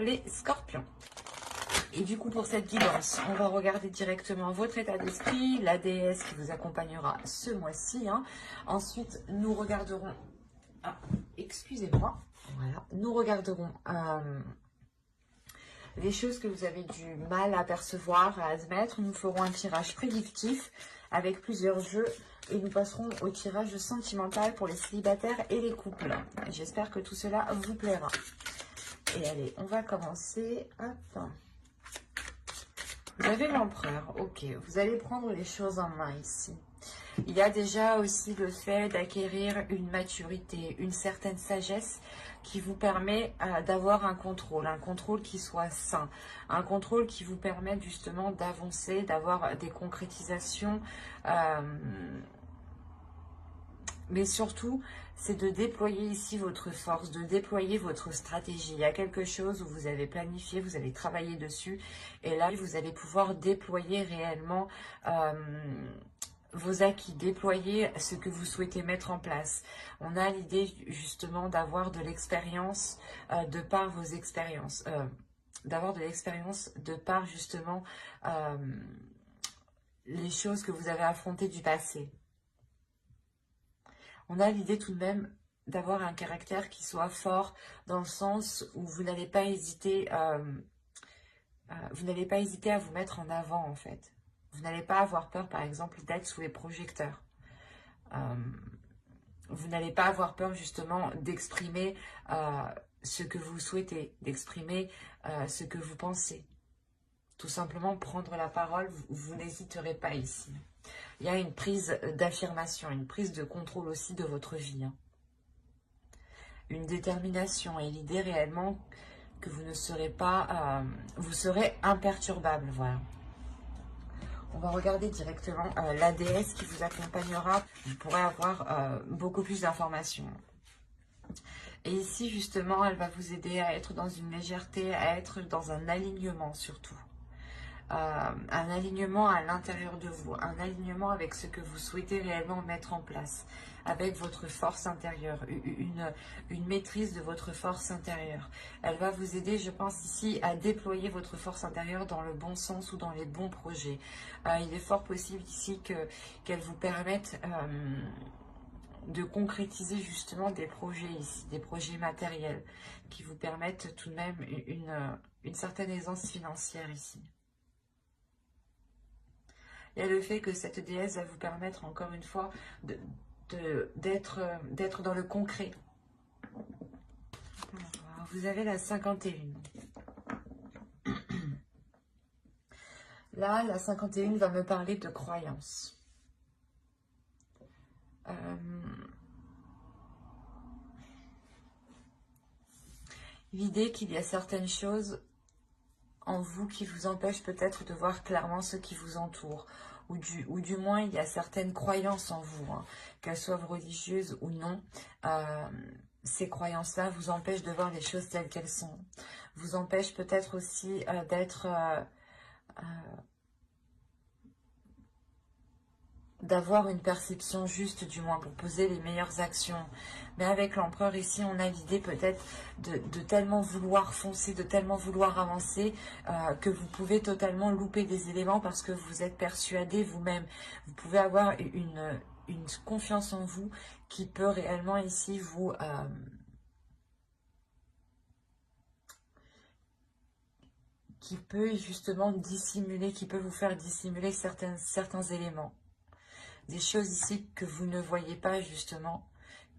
les scorpions. Et du coup, pour cette guidance, on va regarder directement votre état d'esprit, la déesse qui vous accompagnera ce mois-ci. Ensuite, nous regarderons... Ah, excusez-moi. Voilà. Nous regarderons les choses que vous avez du mal à percevoir, à admettre. Nous ferons un tirage prédictif avec plusieurs jeux. Et nous passerons au tirage sentimental pour les célibataires et les couples. J'espère que tout cela vous plaira. Et allez, on va commencer. Hop. Vous avez l'empereur, ok. Vous allez prendre les choses en main ici. Il y a déjà aussi le fait d'acquérir une maturité, une certaine sagesse qui vous permet d'avoir un contrôle qui soit sain, un contrôle qui vous permet justement d'avancer, d'avoir des concrétisations, mais surtout, c'est de déployer ici votre force, de déployer votre stratégie. Il y a quelque chose où vous avez planifié, vous allez travailler dessus. Et là, vous allez pouvoir déployer réellement vos acquis, déployer ce que vous souhaitez mettre en place. On a l'idée justement d'avoir de l'expérience de par vos expériences. D'avoir de l'expérience de par justement les choses que vous avez affrontées du passé. On a l'idée tout de même d'avoir un caractère qui soit fort dans le sens où vous n'allez pas hésiter, à vous mettre en avant en fait. Vous n'allez pas avoir peur par exemple d'être sous les projecteurs. Vous n'allez pas avoir peur justement d'exprimer ce que vous souhaitez, d'exprimer ce que vous pensez. Tout simplement prendre la parole, vous n'hésiterez pas ici. Il y a une prise d'affirmation, une prise de contrôle aussi de votre vie. Une détermination et l'idée réellement que vous ne serez pas... vous serez imperturbable, voilà. On va regarder directement la déesse qui vous accompagnera. Vous pourrez avoir beaucoup plus d'informations. Et ici, justement, elle va vous aider à être dans une légèreté, à être dans un alignement surtout. Un alignement à l'intérieur de vous, un alignement avec ce que vous souhaitez réellement mettre en place, avec votre force intérieure, une maîtrise de votre force intérieure. Elle va vous aider, je pense ici, à déployer votre force intérieure dans le bon sens ou dans les bons projets. Il est fort possible ici qu'elle vous permette de concrétiser justement des projets ici, des projets matériels qui vous permettent tout de même une certaine aisance financière ici. Il y a le fait que cette déesse va vous permettre, encore une fois, d'être dans le concret. Alors, vous avez la 51. Là, la 51 va me parler de croyance. L'idée qu'il y a certaines choses en vous qui vous empêchent peut-être de voir clairement ce qui vous entoure. Ou du moins, il y a certaines croyances en vous, qu'elles soient religieuses ou non. Ces croyances-là vous empêchent de voir les choses telles qu'elles sont. Vous empêchent peut-être aussi d'avoir une perception juste, du moins, pour poser les meilleures actions. Mais avec l'empereur ici, on a l'idée peut-être de tellement vouloir foncer, de tellement vouloir avancer, que vous pouvez totalement louper des éléments parce que vous êtes persuadé vous-même. Vous pouvez avoir une confiance en vous qui peut réellement ici vous... qui peut justement dissimuler, qui peut vous faire dissimuler certains éléments. Des choses ici que vous ne voyez pas justement,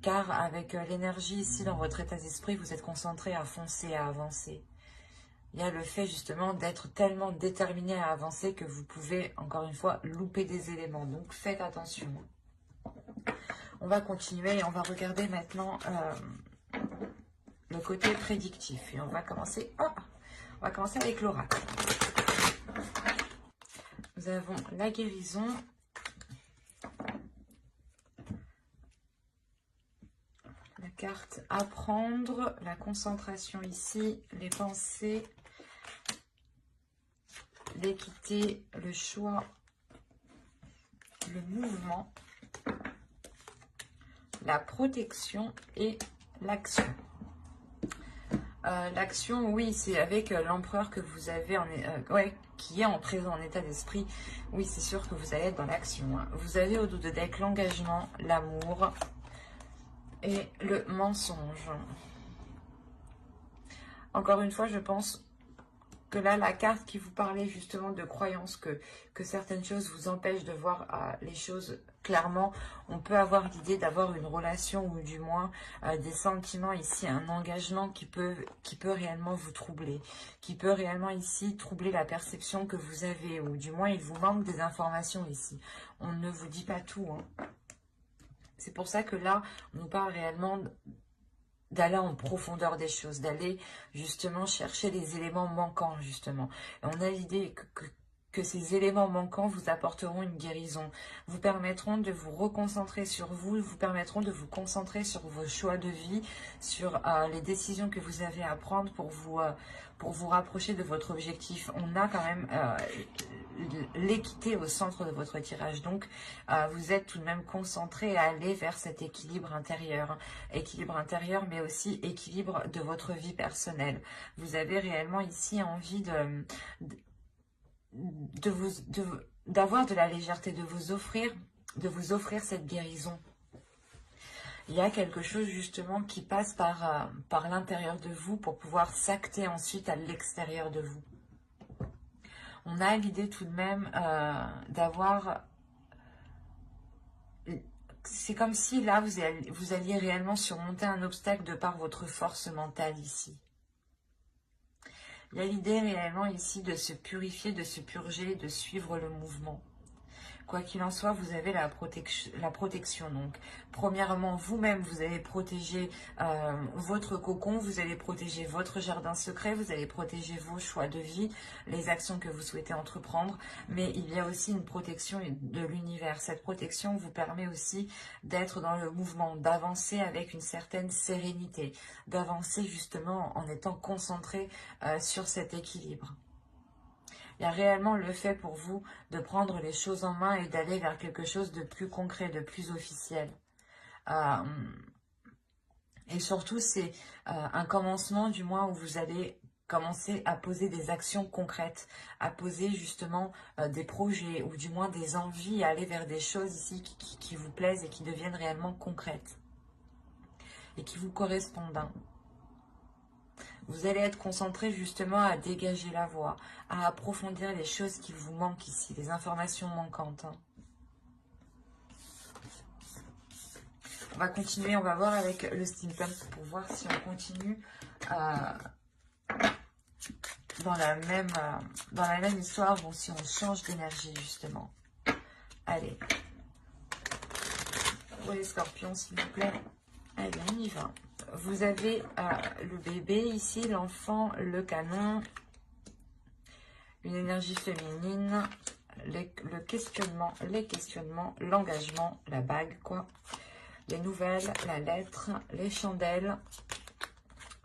car avec l'énergie ici dans votre état d'esprit, vous êtes concentré à foncer, à avancer. Il y a le fait justement d'être tellement déterminé à avancer que vous pouvez, encore une fois, louper des éléments. Donc faites attention. On va continuer et on va regarder maintenant le côté prédictif. Et on va commencer, avec l'oracle. Nous avons la guérison. La carte apprendre, la concentration ici, les pensées, l'équité, le choix, le mouvement, la protection et l'action. L'action, oui, c'est avec l'empereur que vous avez, ouais, qui est présent en état d'esprit. Oui, c'est sûr que vous allez être dans l'action, hein. Vous avez au dos de deck l'engagement, l'amour et le mensonge. Encore une fois, je pense que là, la carte qui vous parlait justement de croyance, que certaines choses vous empêchent de voir les choses clairement, on peut avoir l'idée d'avoir une relation ou du moins des sentiments ici, un engagement qui peut réellement vous troubler, qui peut réellement ici troubler la perception que vous avez, ou du moins il vous manque des informations ici. On ne vous dit pas tout, hein. C'est pour ça que là, on nous parle réellement d'aller en profondeur des choses, d'aller justement chercher les éléments manquants, justement. Et on a l'idée que ces éléments manquants vous apporteront une guérison, vous permettront de vous reconcentrer sur vous, vous permettront de vous concentrer sur vos choix de vie, sur les décisions que vous avez à prendre pour vous rapprocher de votre objectif. On a quand même l'équité au centre de votre tirage, donc vous êtes tout de même concentré à aller vers cet équilibre intérieur, mais aussi équilibre de votre vie personnelle. Vous avez réellement ici envie d'avoir de la légèreté, de vous offrir cette guérison. Il y a quelque chose justement qui passe par l'intérieur de vous pour pouvoir s'acter ensuite à l'extérieur de vous. On a l'idée tout de même d'avoir... C'est comme si là, vous alliez réellement surmonter un obstacle de par votre force mentale ici. Il y a l'idée réellement ici de se purifier, de se purger, de suivre le mouvement. Quoi qu'il en soit, vous avez la protection. Donc, premièrement, vous-même, vous allez protéger votre cocon, vous allez protéger votre jardin secret, vous allez protéger vos choix de vie, les actions que vous souhaitez entreprendre. Mais il y a aussi une protection de l'univers. Cette protection vous permet aussi d'être dans le mouvement, d'avancer avec une certaine sérénité, d'avancer justement en étant concentré sur cet équilibre. Il y a réellement le fait pour vous de prendre les choses en main et d'aller vers quelque chose de plus concret, de plus officiel. Et surtout, c'est un commencement du moins où vous allez commencer à poser des actions concrètes, à poser justement des projets ou du moins des envies, à aller vers des choses ici qui vous plaisent et qui deviennent réellement concrètes et qui vous correspondent. Vous allez être concentré justement à dégager la voie, à approfondir les choses qui vous manquent ici, les informations manquantes. On va continuer, on va voir avec le steampunk pour voir si on continue dans la même histoire, bon, si on change d'énergie justement. Allez. Pour les scorpions, s'il vous plaît. Allez, on y va. Vous avez le bébé ici, l'enfant, le canon, une énergie féminine, le questionnement, les questionnements, l'engagement, la bague, quoi. Les nouvelles, la lettre, les chandelles,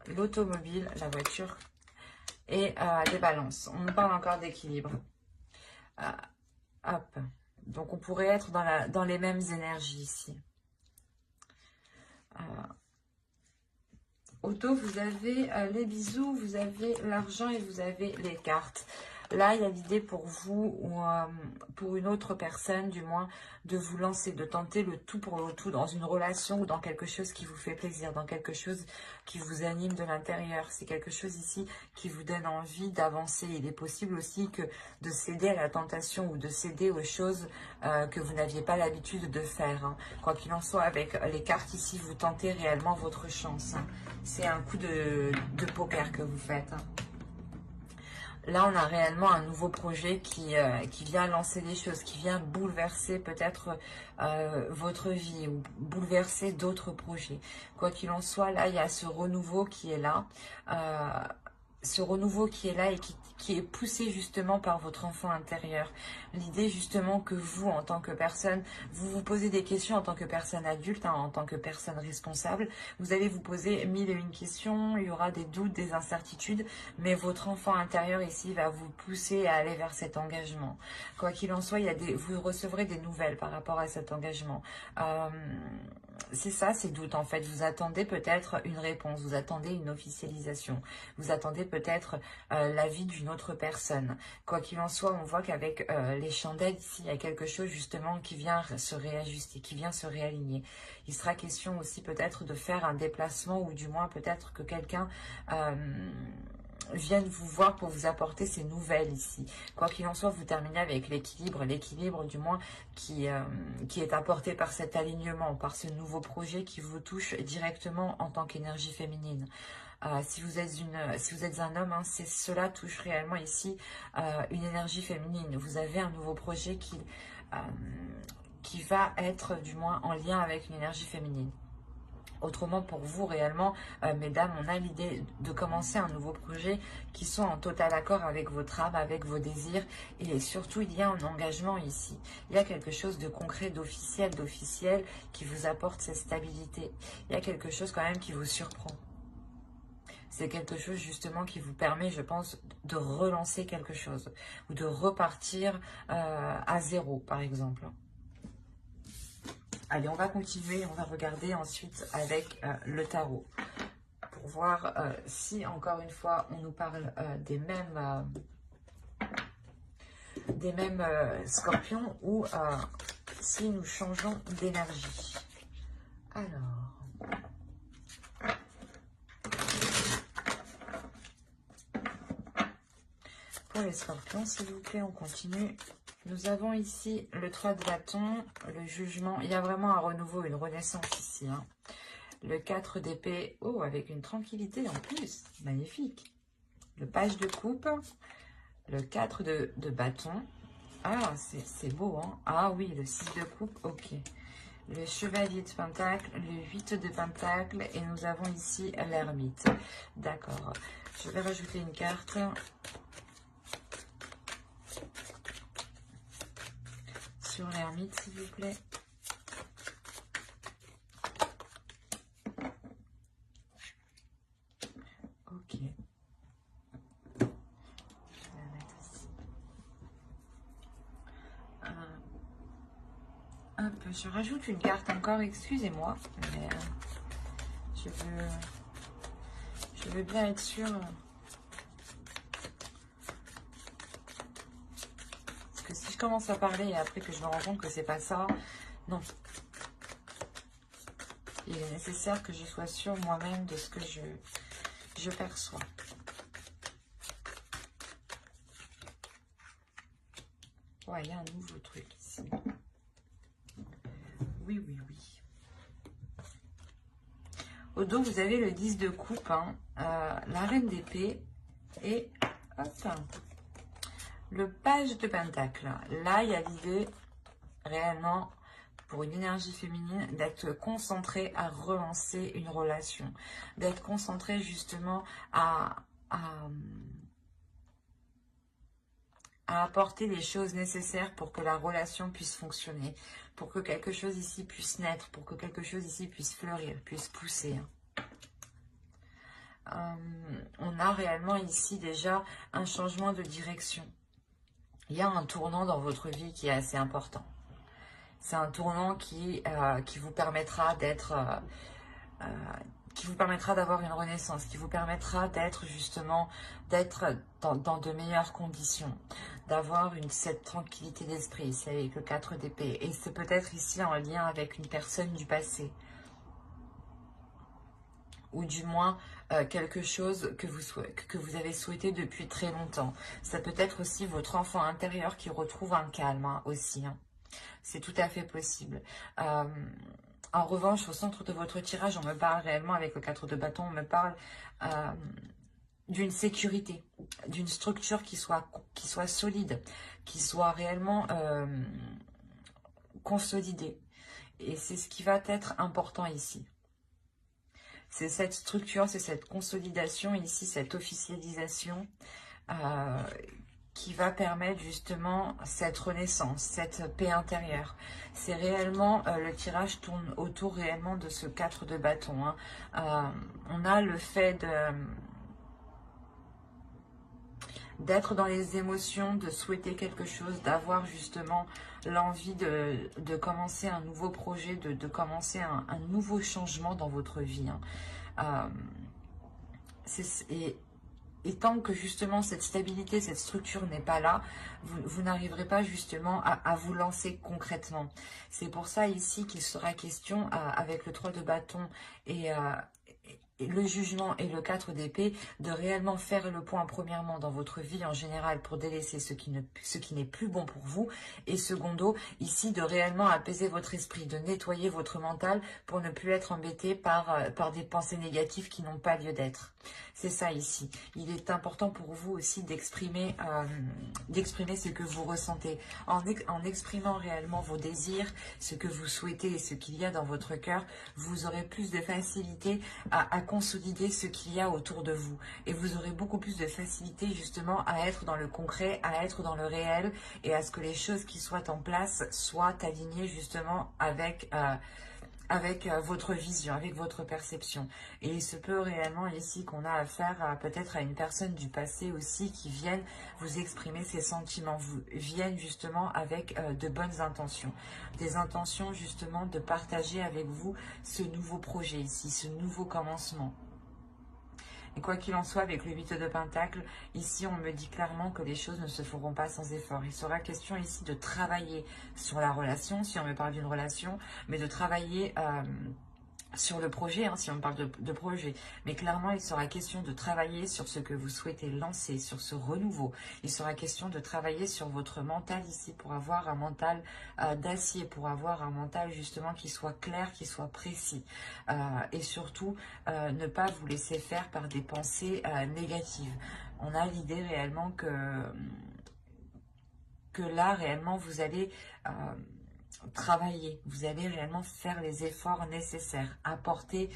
l'automobile, la voiture et des balances. On nous parle encore d'équilibre. Hop. Donc on pourrait être dans les mêmes énergies ici. Auto, vous avez les bisous, vous avez l'argent et vous avez les cartes. Là, il y a l'idée pour vous ou pour une autre personne, du moins, de vous lancer, de tenter le tout pour le tout dans une relation ou dans quelque chose qui vous fait plaisir, dans quelque chose qui vous anime de l'intérieur. C'est quelque chose ici qui vous donne envie d'avancer. Il est possible aussi que de céder à la tentation ou de céder aux choses que vous n'aviez pas l'habitude de faire, hein. Quoi qu'il en soit, avec les cartes ici, vous tentez réellement votre chance, hein. C'est un coup de poker que vous faites, hein. Là, on a réellement un nouveau projet qui vient lancer des choses, qui vient bouleverser peut-être votre vie ou bouleverser d'autres projets. Quoi qu'il en soit, là, il y a ce renouveau qui est là. Et qui est poussé justement par votre enfant intérieur. L'idée justement que vous, en tant que personne, vous vous posez des questions en tant que personne adulte, hein, en tant que personne responsable. Vous allez vous poser 1001 questions, il y aura des doutes, des incertitudes, mais votre enfant intérieur ici va vous pousser à aller vers cet engagement. Quoi qu'il en soit, vous recevrez des nouvelles par rapport à cet engagement. c'est ça, ces doutes en fait. Vous attendez peut-être une réponse, vous attendez une officialisation, vous attendez peut-être l'avis d'une autre personne. Quoi qu'il en soit, on voit qu'avec les chandelles ici, il y a quelque chose justement qui vient se réajuster, qui vient se réaligner. Il sera question aussi peut-être de faire un déplacement ou du moins peut-être que quelqu'un viennent vous voir pour vous apporter ces nouvelles ici. Quoi qu'il en soit, vous terminez avec l'équilibre du moins qui est apporté par cet alignement, par ce nouveau projet qui vous touche directement en tant qu'énergie féminine. Si vous êtes un homme, hein, cela touche réellement ici une énergie féminine. Vous avez un nouveau projet qui va être du moins en lien avec une énergie féminine. Autrement, pour vous, réellement, mesdames, on a l'idée de commencer un nouveau projet qui soit en total accord avec votre âme, avec vos désirs. Et surtout, il y a un engagement ici. Il y a quelque chose de concret, d'officiel, qui vous apporte cette stabilité. Il y a quelque chose quand même qui vous surprend. C'est quelque chose justement qui vous permet, je pense, de relancer quelque chose. Ou de repartir à zéro, par exemple. Allez, on va continuer, on va regarder ensuite avec le tarot pour voir si, encore une fois, on nous parle des mêmes scorpions ou si nous changeons d'énergie. Alors, pour les scorpions, s'il vous plaît, on continue. Nous avons ici le 3 de bâton, le jugement. Il y a vraiment un renouveau, une renaissance ici. Hein. Le 4 d'épée, oh, avec une tranquillité en plus. Magnifique. Le page de coupe, le 4 de bâton. Ah, c'est beau, hein. Ah oui, le 6 de coupe, ok. Le chevalier de pentacle, le 8 de pentacle. Et nous avons ici l'ermite. D'accord. Je vais rajouter une carte. Sur l'ermite, s'il vous plaît. Ok. Je vais la mettre ici. Hop, je rajoute une carte encore, excusez-moi, mais je veux bien être sûre. Si je commence à parler et après que je me rends compte que c'est pas ça, non. Il est nécessaire que je sois sûre moi-même de ce que je perçois. Ouais, il y a un nouveau truc ici. Oui. Au dos, vous avez le 10 de coupe, hein, la reine d'épée et hop, le page de pentacle. Là, il y a l'idée réellement pour une énergie féminine d'être concentrée à relancer une relation, d'être concentrée justement à apporter les choses nécessaires pour que la relation puisse fonctionner, pour que quelque chose ici puisse naître, pour que quelque chose ici puisse fleurir, puisse pousser. On a réellement ici déjà un changement de direction. Il y a un tournant dans votre vie qui est assez important. C'est un tournant qui vous permettra d'être... qui vous permettra d'avoir une renaissance, qui vous permettra d'être justement, dans de meilleures conditions, d'avoir cette tranquillité d'esprit, c'est avec le 4 d'épée. Et c'est peut-être ici en lien avec une personne du passé. Ou du moins quelque chose que vous avez souhaité depuis très longtemps. Ça peut être aussi votre enfant intérieur qui retrouve un calme hein, aussi. Hein. C'est tout à fait possible. En revanche, au centre de votre tirage, on me parle réellement, avec le 4 de bâton, on me parle d'une sécurité, d'une structure qui soit solide, qui soit réellement consolidée. Et c'est ce qui va être important ici. C'est cette structure, c'est cette consolidation ici, cette officialisation qui va permettre justement cette renaissance, cette paix intérieure. C'est réellement, le tirage tourne autour réellement de ce 4 de bâton. Hein. On a le fait d'être dans les émotions, de souhaiter quelque chose, d'avoir justement l'envie de commencer un nouveau projet, de commencer un nouveau changement dans votre vie. Hein. Et tant que justement cette stabilité, cette structure n'est pas là, vous n'arriverez pas justement à vous lancer concrètement. C'est pour ça ici qu'il sera question, avec le 3 de bâton et le jugement et le 4 d'épée, de réellement faire le point premièrement dans votre vie en général pour délaisser ce qui n'est plus bon pour vous, et secondo, ici de réellement apaiser votre esprit, de nettoyer votre mental pour ne plus être embêté par des pensées négatives qui n'ont pas lieu d'être. C'est ça ici. Il est important pour vous aussi d'exprimer ce que vous ressentez. En exprimant réellement vos désirs, ce que vous souhaitez et ce qu'il y a dans votre cœur, vous aurez plus de facilité à consolider ce qu'il y a autour de vous. Et vous aurez beaucoup plus de facilité justement à être dans le concret, à être dans le réel et à ce que les choses qui soient en place soient alignées justement avec votre vision, avec votre perception. Et il se peut réellement ici qu'on a affaire peut-être à une personne du passé aussi qui vienne vous exprimer ses sentiments, viennent justement avec de bonnes intentions. Des intentions justement de partager avec vous ce nouveau projet ici, ce nouveau commencement. Et quoi qu'il en soit, avec le 8 de Pentacle, ici on me dit clairement que les choses ne se feront pas sans effort. Il sera question ici de travailler sur la relation, si on me parle d'une relation, mais de travailler sur le projet, hein, si on parle de projet. Mais clairement, il sera question de travailler sur ce que vous souhaitez lancer, sur ce renouveau. Il sera question de travailler sur votre mental ici pour avoir un mental d'acier, pour avoir un mental justement qui soit clair, qui soit précis. Et surtout, ne pas vous laisser faire par des pensées négatives. On a l'idée réellement que là, réellement, vous allez travailler, vous allez réellement faire les efforts nécessaires, apporter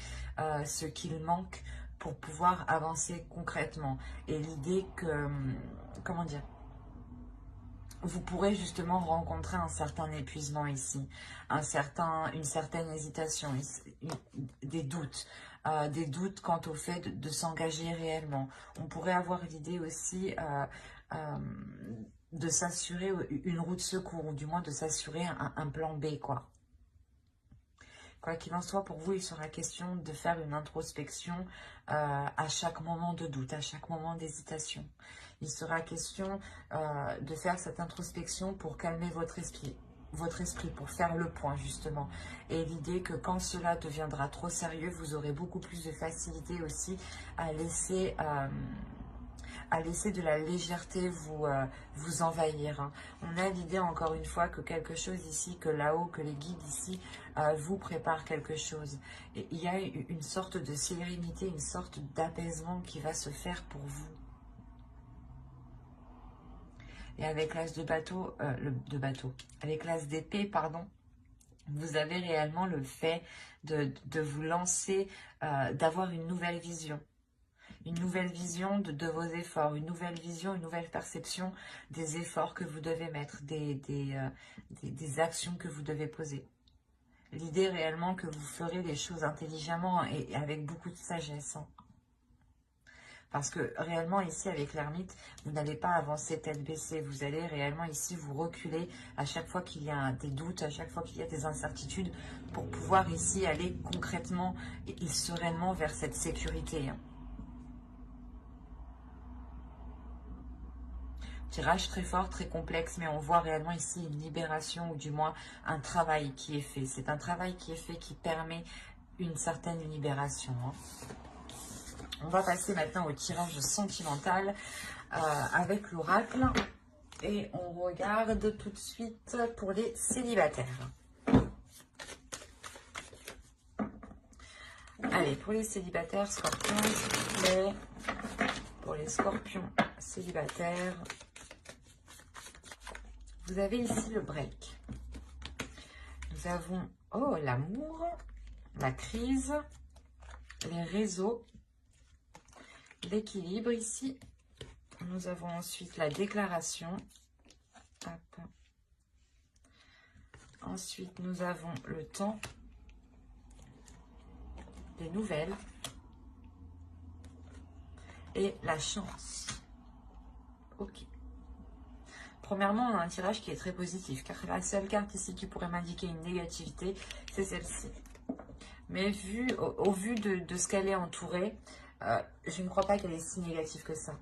ce qu'il manque pour pouvoir avancer concrètement. Et l'idée que, comment dire, vous pourrez justement rencontrer un certain épuisement ici, une certaine hésitation, des doutes. Des doutes quant au fait de s'engager réellement. On pourrait avoir l'idée aussi de s'assurer une route de secours, ou du moins de s'assurer un plan B, quoi. Quoi qu'il en soit, pour vous, il sera question de faire une introspection à chaque moment de doute, à chaque moment d'hésitation. Il sera question de faire cette introspection pour calmer votre esprit, pour faire le point justement. Et l'idée que quand cela deviendra trop sérieux, vous aurez beaucoup plus de facilité aussi à laisser de la légèreté vous envahir. Hein. On a l'idée encore une fois que quelque chose ici, que là-haut, que les guides ici vous préparent quelque chose. Et il y a une sorte de sérénité, une sorte d'apaisement qui va se faire pour vous. Et avec l'as avec l'as d'épée, pardon, vous avez réellement le fait de vous lancer, d'avoir une nouvelle vision. Une nouvelle vision de vos efforts, une nouvelle vision, une nouvelle perception des efforts que vous devez mettre, des actions que vous devez poser. L'idée réellement que vous ferez les choses intelligemment et avec beaucoup de sagesse. Hein. Parce que réellement ici avec l'ermite, vous n'allez pas avancer tête baissée, vous allez réellement ici vous reculer à chaque fois qu'il y a des doutes, à chaque fois qu'il y a des incertitudes, pour pouvoir ici aller concrètement et sereinement vers cette sécurité. Hein. Tirage très fort, très complexe, mais on voit réellement ici une libération ou du moins un travail qui est fait. C'est un travail qui est fait qui permet une certaine libération. Hein. On va passer maintenant au tirage sentimental avec l'oracle et on regarde tout de suite pour les célibataires. Allez, pour les célibataires, scorpions, s'il vous plaît. Pour les scorpions célibataires, vous avez ici le break. Nous avons, l'amour, la crise, les réseaux, l'équilibre ici. Nous avons ensuite la déclaration. Hop. Ensuite, nous avons le temps, les nouvelles et la chance. Ok. Premièrement, on a un tirage qui est très positif, car la seule carte ici qui pourrait m'indiquer une négativité, c'est celle-ci. Mais au vu de ce qu'elle est entourée, je ne crois pas qu'elle est si négative que ça.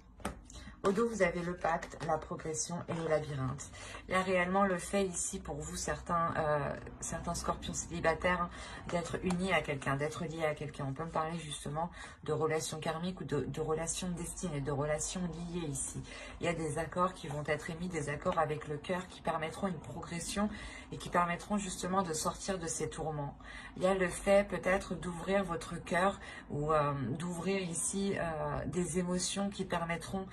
Au dos, vous avez le pacte, la progression et le labyrinthe. Il y a réellement le fait ici pour vous, certains scorpions célibataires, d'être unis à quelqu'un, d'être liés à quelqu'un. On peut me parler justement de relations karmiques ou de relations destinées, de relations liées ici. Il y a des accords qui vont être émis, des accords avec le cœur qui permettront une progression et qui permettront justement de sortir de ces tourments. Il y a le fait peut-être d'ouvrir votre cœur ou d'ouvrir ici des émotions qui permettront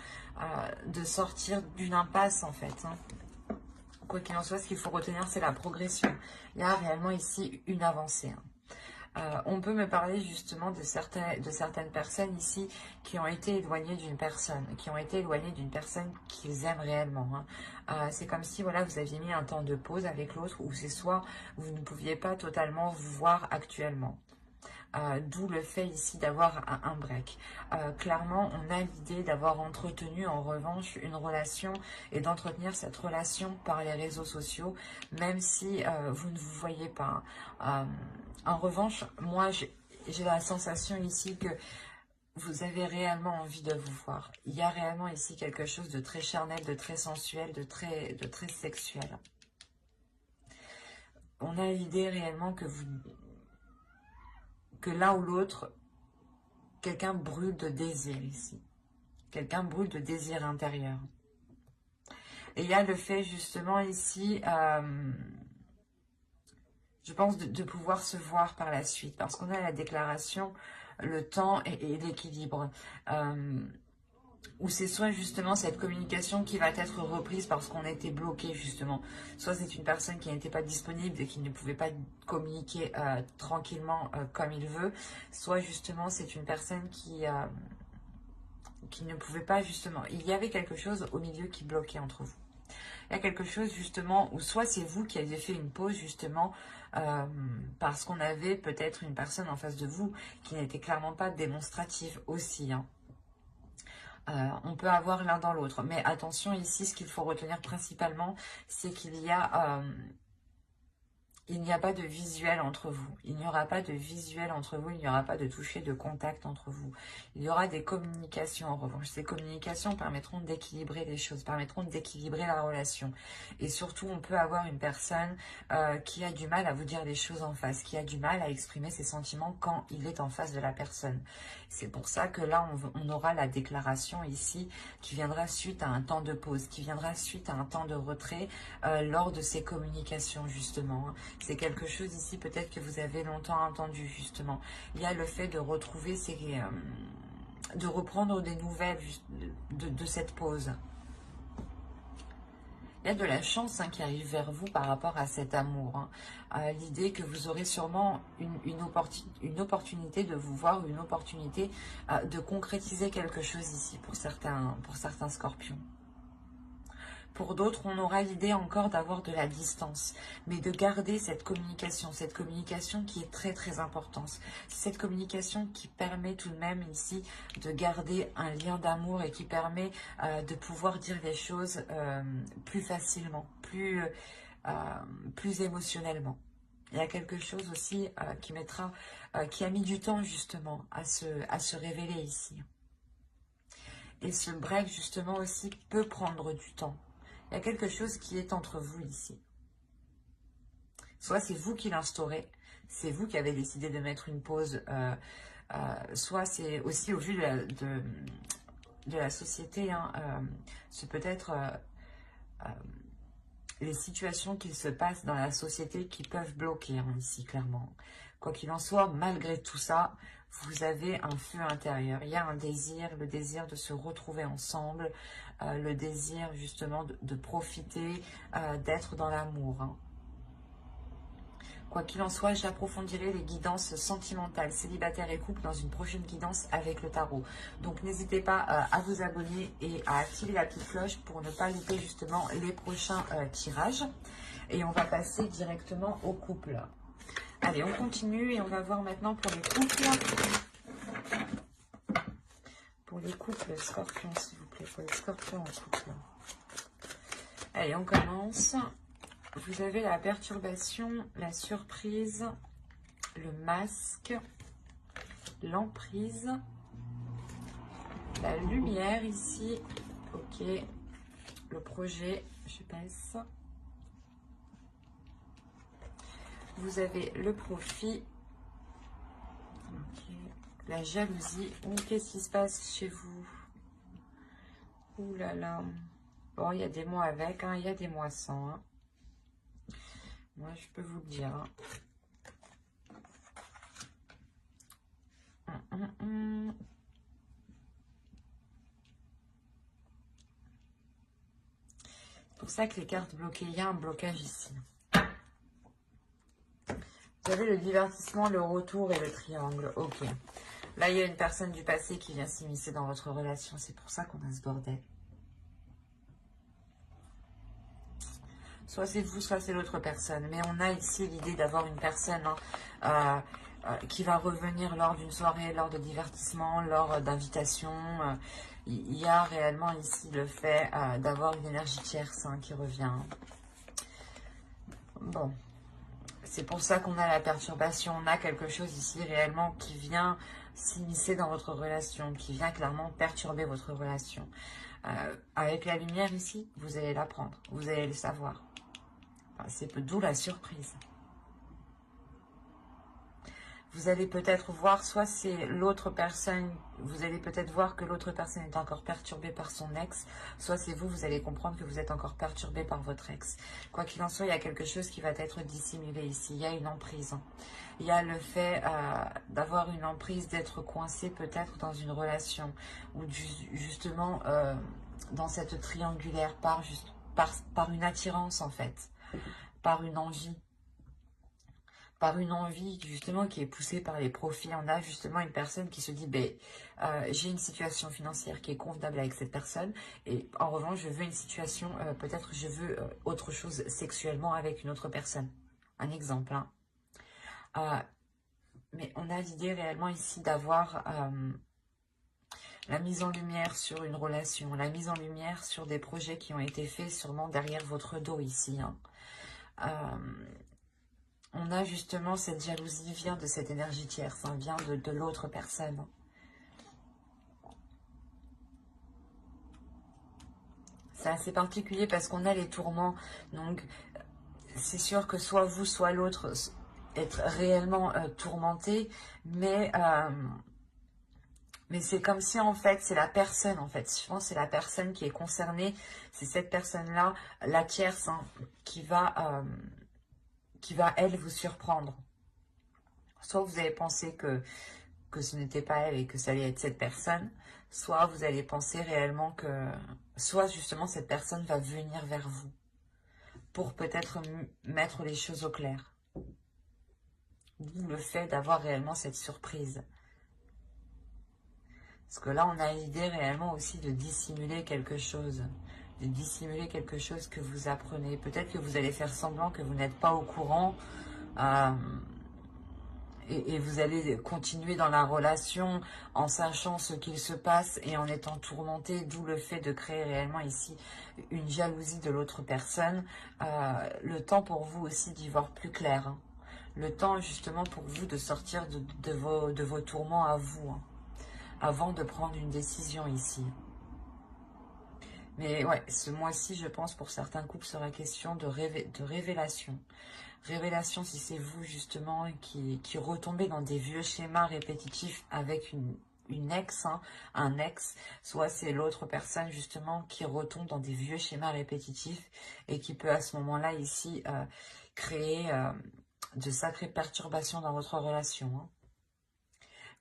de sortir d'une impasse en fait. Quoi qu'il en soit, ce qu'il faut retenir, c'est la progression. Il y a réellement ici une avancée. On peut me parler justement de certaines personnes ici qui ont été éloignées d'une personne, qu'ils aiment réellement. C'est comme si voilà, vous aviez mis un temps de pause avec l'autre, ou c'est soit vous ne pouviez pas totalement vous voir actuellement. D'où le fait ici d'avoir un break. Clairement, on a l'idée d'avoir entretenu en revanche une relation et d'entretenir cette relation par les réseaux sociaux, même si vous ne vous voyez pas. En revanche, moi, j'ai la sensation ici que vous avez réellement envie de vous voir. Il y a réellement ici quelque chose de très charnel, de très sensuel, de très sexuel. On a l'idée réellement que l'un ou l'autre, quelqu'un brûle de désir ici. Quelqu'un brûle de désir intérieur. Et il y a le fait justement ici, je pense, de pouvoir se voir par la suite. Parce qu'on a la déclaration, le temps et l'équilibre. Où c'est soit justement cette communication qui va être reprise parce qu'on était bloqué justement. Soit c'est une personne qui n'était pas disponible et qui ne pouvait pas communiquer tranquillement comme il veut. Soit justement c'est une personne qui ne pouvait pas justement. Il y avait quelque chose au milieu qui bloquait entre vous. Il y a quelque chose justement où soit c'est vous qui aviez fait une pause justement parce qu'on avait peut-être une personne en face de vous qui n'était clairement pas démonstrative aussi. On peut avoir l'un dans l'autre. Mais attention ici, ce qu'il faut retenir principalement, c'est qu'il y a... il n'y a pas de visuel entre vous. Il n'y aura pas de visuel entre vous. Il n'y aura pas de toucher de contact entre vous. Il y aura des communications en revanche. Ces communications permettront d'équilibrer les choses, permettront d'équilibrer la relation. Et surtout, on peut avoir une personne qui a du mal à vous dire les choses en face, qui a du mal à exprimer ses sentiments quand il est en face de la personne. C'est pour ça que là, on aura la déclaration ici qui viendra suite à un temps de pause, qui viendra suite à un temps de retrait lors de ces communications justement. C'est quelque chose ici peut-être que vous avez longtemps entendu justement. Il y a le fait de retrouver de reprendre des nouvelles de cette pause. Il y a de la chance qui arrive vers vous par rapport à cet amour. L'idée que vous aurez sûrement une opportunité de vous voir, une opportunité de concrétiser quelque chose ici pour certains scorpions. Pour d'autres, on aura l'idée encore d'avoir de la distance, mais de garder cette communication qui est très très importante. Cette communication qui permet tout de même ici de garder un lien d'amour et qui permet de pouvoir dire les choses plus facilement, plus émotionnellement. Il y a quelque chose aussi qui a mis du temps justement à se révéler ici. Et ce break justement aussi peut prendre du temps. Il y a quelque chose qui est entre vous ici. Soit c'est vous qui l'instaurez, c'est vous qui avez décidé de mettre une pause, soit c'est aussi au vu de la société, c'est peut-être les situations qui se passent dans la société qui peuvent bloquer ici, clairement. Quoi qu'il en soit, malgré tout ça, vous avez un feu intérieur. Il y a un désir, le désir de se retrouver ensemble, le désir justement de profiter, d'être dans l'amour. Quoi qu'il en soit, j'approfondirai les guidances sentimentales, célibataires et couple dans une prochaine guidance avec le tarot. Donc n'hésitez pas à vous abonner et à activer la petite cloche pour ne pas louper justement les prochains tirages. Et on va passer directement au couple. Allez, on continue et on va voir maintenant pour les couples. Pour les couples scorpions, s'il vous plaît. clés pour les scorpions en couple. Allez, on commence. Vous avez la perturbation, la surprise, le masque, l'emprise, la lumière ici. Ok, le projet, je passe. Vous avez le profit. Ok, la jalousie. Ou qu'est-ce qui se passe chez vous? Ouh là là. Bon, il y a des mois avec, hein, il y a des mois sans. Hein. Moi, je peux vous le dire. Hein. C'est pour ça que les cartes bloquées, il y a un blocage ici. Vous avez le divertissement, le retour et le triangle. Ok. Là, il y a une personne du passé qui vient s'immiscer dans votre relation. C'est pour ça qu'on a ce bordel. Soit c'est vous, soit c'est l'autre personne. Mais on a ici l'idée d'avoir une personne qui va revenir lors d'une soirée, lors de divertissement, lors d'invitation. Il y a réellement ici le fait d'avoir une énergie tierce qui revient. Bon, c'est pour ça qu'on a la perturbation. On a quelque chose ici réellement qui vient s'immiscer dans votre relation, qui vient clairement perturber votre relation. Avec la lumière ici, vous allez l'apprendre, vous allez le savoir. C'est d'où la surprise. Vous allez peut-être voir, soit c'est l'autre personne, vous allez peut-être voir que l'autre personne est encore perturbée par son ex, soit c'est vous, vous allez comprendre que vous êtes encore perturbé par votre ex. Quoi qu'il en soit, il y a quelque chose qui va être dissimulé ici, il y a une emprise. Il y a le fait d'avoir une emprise, d'être coincé peut-être dans une relation, ou justement dans cette triangulaire, par une attirance en fait. Par une envie justement qui est poussée par les profits. On a justement une personne qui se dit j'ai une situation financière qui est convenable avec cette personne et en revanche je veux une situation, peut-être je veux autre chose sexuellement avec une autre personne. Un exemple. Mais on a l'idée réellement ici d'avoir la mise en lumière sur une relation, la mise en lumière sur des projets qui ont été faits sûrement derrière votre dos ici. On a justement cette jalousie vient de cette énergie tierce, vient de l'autre personne. C'est assez particulier parce qu'on a les tourments. Donc, c'est sûr que soit vous, soit l'autre être réellement tourmenté, mais c'est comme si en fait c'est la personne en fait. Je pense que c'est la personne qui est concernée. C'est cette personne-là, la tierce, qui va elle vous surprendre. Soit vous allez penser que ce n'était pas elle et que ça allait être cette personne, soit vous allez penser réellement que, soit justement cette personne va venir vers vous pour peut-être mettre les choses au clair. D'où le fait d'avoir réellement cette surprise. Parce que là, on a l'idée réellement aussi de dissimuler quelque chose. De dissimuler quelque chose que vous apprenez. Peut-être que vous allez faire semblant que vous n'êtes pas au courant. Et vous allez continuer dans la relation en sachant ce qu'il se passe et en étant tourmenté, d'où le fait de créer réellement ici une jalousie de l'autre personne. Le temps pour vous aussi d'y voir plus clair. Le temps justement pour vous de sortir de vos tourments à vous, avant de prendre une décision ici. Mais ouais, ce mois-ci, je pense, pour certains couples, sera question de révélation. Révélation si c'est vous, justement, qui retombez dans des vieux schémas répétitifs avec une ex, un ex. Soit c'est l'autre personne, justement, qui retombe dans des vieux schémas répétitifs et qui peut, à ce moment-là, ici, créer de sacrées perturbations dans votre relation.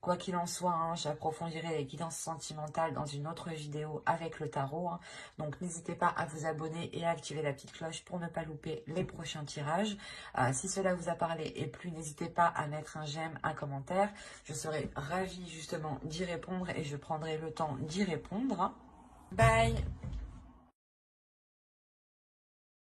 Quoi qu'il en soit, j'approfondirai les guidances sentimentales dans une autre vidéo avec le tarot. Donc n'hésitez pas à vous abonner et à activer la petite cloche pour ne pas louper les prochains tirages. Si cela vous a parlé et plu, n'hésitez pas à mettre un j'aime, un commentaire. Je serai ravie justement d'y répondre et je prendrai le temps d'y répondre. Bye!